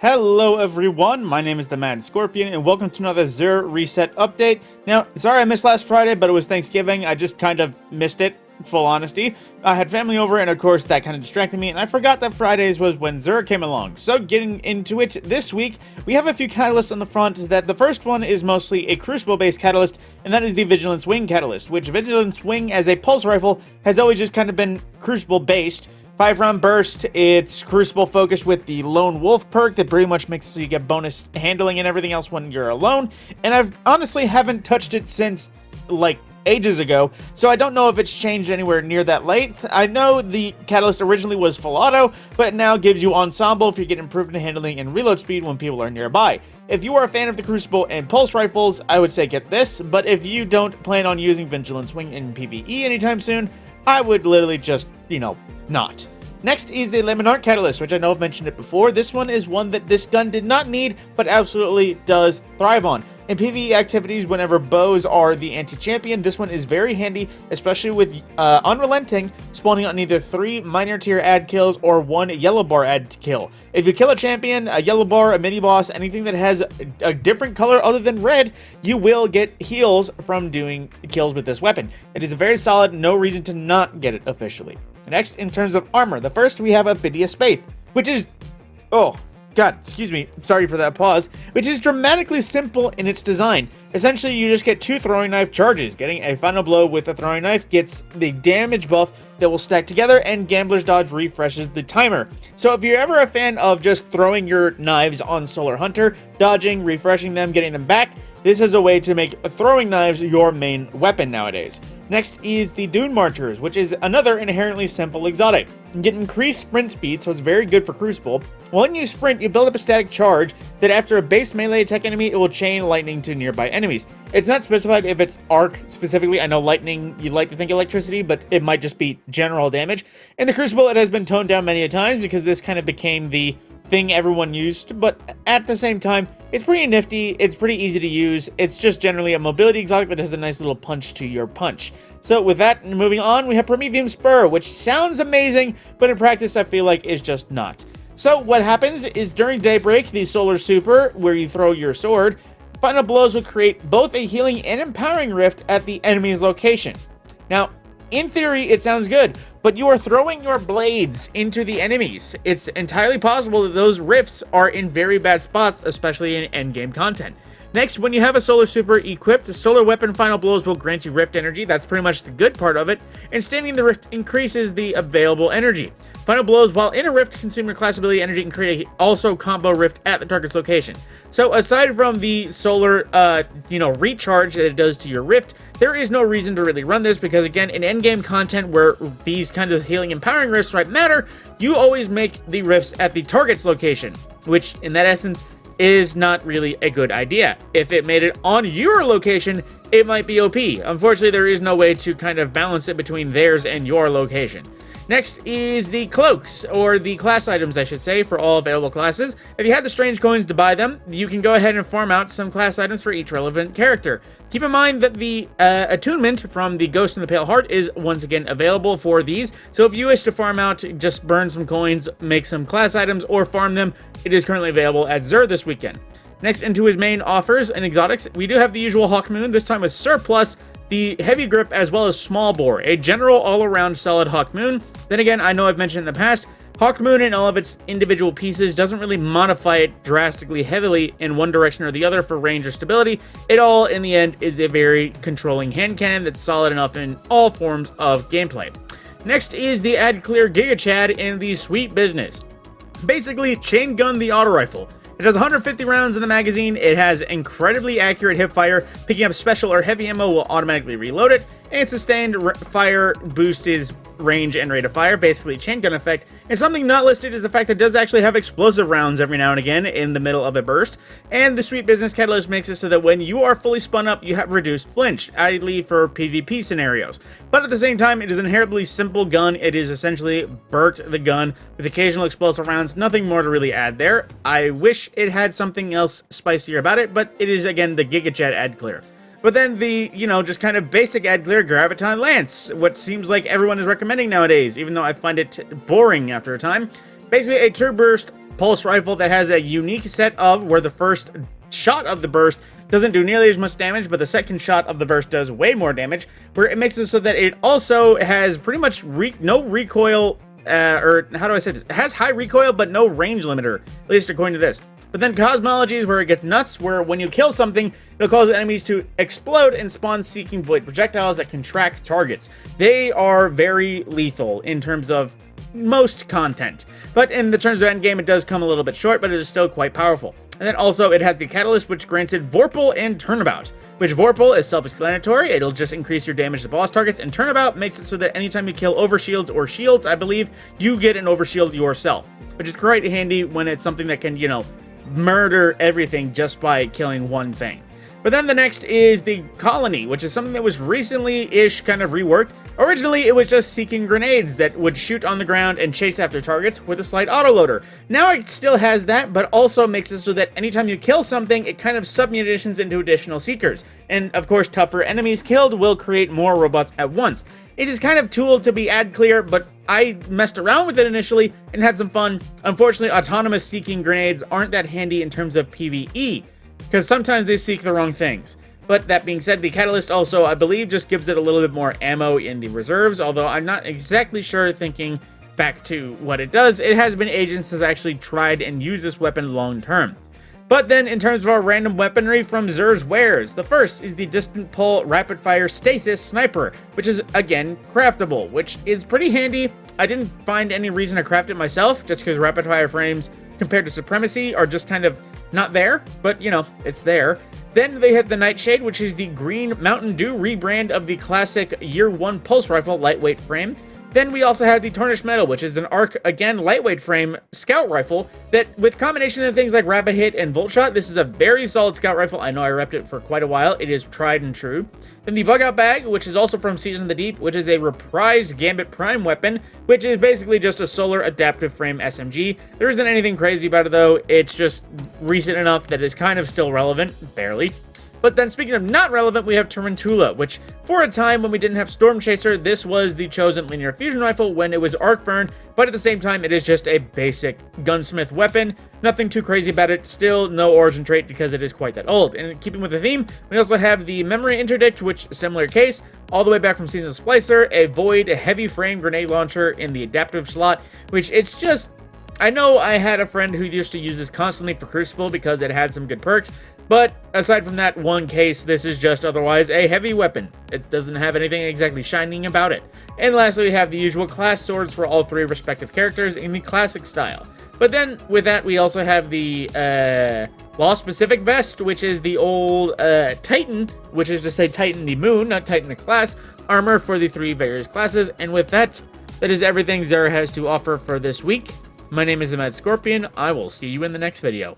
Hello everyone, my name is the Mad Scorpion and welcome to another Xur reset update. Now, sorry I missed last Friday, but it was Thanksgiving. I just kind of missed it, full honesty. I had family over and of course that kind of distracted me and I forgot that Fridays was when Xur came along. So getting into it, this week we have a few catalysts on the front. That the first one is mostly a Crucible based catalyst, and that is the Vigilance Wing catalyst, which Vigilance Wing as a pulse rifle has always just kind of been Crucible based. 5-round burst, it's Crucible focused with the Lone Wolf perk that pretty much makes so you get bonus handling and everything else when you're alone. And I've honestly haven't touched it since, like, ages ago, so I don't know if it's changed anywhere near that late. I know the catalyst originally was full auto, but it now gives you ensemble if you get improved in handling and reload speed when people are nearby. If you are a fan of the Crucible and Pulse Rifles, I would say get this, but if you don't plan on using Vigilance Wing in PvE anytime soon, I would literally just, not. Next is the Lemonarc catalyst, which I know I've mentioned it before. This one is one that this gun did not need, but absolutely does thrive on. In PvE activities, whenever bows are the anti-champion, this one is very handy, especially with Unrelenting, spawning on either 3 minor tier ad kills or 1 yellow bar ad kill. If you kill a champion, a yellow bar, a mini boss, anything that has a different color other than red, you will get heals from doing kills with this weapon. It is very solid, no reason to not get it officially. Next, in terms of armor, the first we have Abydia Spaith, which is, oh god, excuse me, sorry for that pause, which is dramatically simple in its design. Essentially, you just get 2 throwing knife charges. Getting a final blow with a throwing knife gets the damage buff that will stack together, and Gambler's Dodge refreshes the timer. So if you're ever a fan of just throwing your knives on Solar Hunter, dodging, refreshing them, getting them back, this is a way to make throwing knives your main weapon nowadays. Next is the Dune Marchers, which is another inherently simple exotic. You get increased sprint speed, so it's very good for Crucible. When you sprint, you build up a static charge that after a base melee attack enemy, it will chain lightning to nearby enemies. It's not specified if it's arc specifically. I know lightning, you like to think electricity, but it might just be general damage. In the Crucible, it has been toned down many a times because this kind of became the thing everyone used, but at the same time, it's pretty nifty, it's pretty easy to use, it's just generally a mobility exotic that has a nice little punch to your punch. So with that, moving on, we have Prometheum Spur, which sounds amazing, but in practice I feel like it's just not. So what happens is during Daybreak, the Solar Super, where you throw your sword, final blows will create both a healing and empowering rift at the enemy's location. Now, in theory, it sounds good, but you are throwing your blades into the enemies. It's entirely possible that those rifts are in very bad spots, especially in endgame content. Next, when you have a Solar Super equipped, Solar Weapon Final Blows will grant you Rift Energy. That's pretty much the good part of it. And standing the Rift increases the available energy. Final Blows, while in a Rift, consume your class ability energy and create a also combo Rift at the target's location. So aside from the Solar, recharge that it does to your Rift, there is no reason to really run this because, again, in endgame content where these kinds of healing empowering rifts matter, you always make the rifts at the target's location, which, in that essence, is not really a good idea. If it made it on your location, it might be OP. Unfortunately, there is no way to kind of balance it between theirs and your location. Next is the cloaks, or the class items, I should say, for all available classes. If you had the strange coins to buy them, you can go ahead and farm out some class items for each relevant character. Keep in mind that the attunement from the Ghost in the Pale Heart is once again available for these, so if you wish to farm out, just burn some coins, make some class items, or farm them, it is currently available at Xur this weekend. Next, into his main offers and exotics, we do have the usual Hawkmoon, this time with Surplus, the Heavy Grip, as well as Small Bore, a general all-around solid Hawkmoon. Then again, I know I've mentioned in the past, Hawkmoon and all of its individual pieces doesn't really modify it drastically heavily in one direction or the other for range or stability. It all, in the end, is a very controlling hand cannon that's solid enough in all forms of gameplay. Next is the Ad Clear Gigachad in the Sweet Business. Basically, chain gun the auto rifle. It has 150 rounds in the magazine, it has incredibly accurate hip fire, picking up special or heavy ammo will automatically reload it, and sustained fire boosts its range and rate of fire, basically chain gun effect. And something not listed is the fact that it does actually have explosive rounds every now and again in the middle of a burst, and the Sweet Business Catalyst makes it so that when you are fully spun up, you have reduced flinch, ideally for PvP scenarios. But at the same time, it is an inherently simple gun. It is essentially Burt the gun with occasional explosive rounds, nothing more to really add there. I wish it had something else spicier about it, but it is, again, the Gigachad ad clear. But then the, just kind of basic ad clear Graviton Lance, what seems like everyone is recommending nowadays, even though I find it boring after a time. Basically, a turbo burst pulse rifle that has a unique set of where the first shot of the burst doesn't do nearly as much damage, but the second shot of the burst does way more damage, where it makes it so that it also has pretty much no recoil, or how do I say this? It has high recoil, but no range limiter, at least according to this. But then cosmology is where it gets nuts, where when you kill something, it'll cause enemies to explode and spawn seeking void projectiles that can track targets. They are very lethal in terms of most content, but in the terms of endgame, it does come a little bit short, but it is still quite powerful. And then also it has the catalyst, which grants it Vorpal and Turnabout, which Vorpal is self-explanatory. It'll just increase your damage to boss targets, and Turnabout makes it so that anytime you kill overshields or shields, I believe, you get an overshield yourself, which is quite handy when it's something that can, you know, murder everything just by killing one thing. But then the next is the Colony, which is something that was recently-ish kind of reworked. Originally, it was just seeking grenades that would shoot on the ground and chase after targets with a slight autoloader. Now it still has that, but also makes it so that anytime you kill something, it kind of submunitions into additional seekers. And of course, tougher enemies killed will create more robots at once. It is kind of tooled to be ad clear, but I messed around with it initially and had some fun. Unfortunately, autonomous seeking grenades aren't that handy in terms of PvE, because sometimes they seek the wrong things. But that being said, the catalyst also, I believe, just gives it a little bit more ammo in the reserves, although I'm not exactly sure, thinking back to what it does. It has been ages since I actually tried and used this weapon long term. But then, in terms of our random weaponry from Xur's wares, the first is the Distant Pull Rapid Fire Stasis Sniper, which is, again, craftable, which is pretty handy. I didn't find any reason to craft it myself, just because Rapid Fire frames compared to Supremacy are just kind of not there, but, you know, it's there. Then they have the Nightshade, which is the green Mountain Dew rebrand of the classic Year 1 Pulse Rifle lightweight frame. Then we also have the Tarnished Metal, which is an ARC, again, lightweight frame scout rifle that, with combination of things like Rapid Hit and Volt Shot, this is a very solid scout rifle. I know I repped it for quite a while. It is tried and true. Then the Bug Out Bag, which is also from Season of the Deep, which is a reprised Gambit Prime weapon, which is basically just a solar adaptive frame SMG. There isn't anything crazy about it, though. It's just recent enough that it's kind of still relevant, barely. But then, speaking of not relevant, we have Tarantula, which, for a time when we didn't have Storm Chaser, this was the chosen linear fusion rifle when it was arc burn, but at the same time, it is just a basic gunsmith weapon. Nothing too crazy about it. Still no origin trait because it is quite that old. And keeping with the theme, we also have the Memory Interdict, which, similar case, all the way back from Season of Splicer, a Void heavy frame grenade launcher in the adaptive slot, which it's just... I know I had a friend who used to use this constantly for Crucible because it had some good perks, but aside from that one case, this is just otherwise a heavy weapon. It doesn't have anything exactly shining about it. And lastly, we have the usual class swords for all three respective characters in the classic style. But then, with that, we also have the Lost Pacific Vest, which is the old Titan, which is to say Titan the Moon, not Titan the class, armor for the three various classes. And with that, that is everything Xur has to offer for this week. My name is the Mad Scorpion. I will see you in the next video.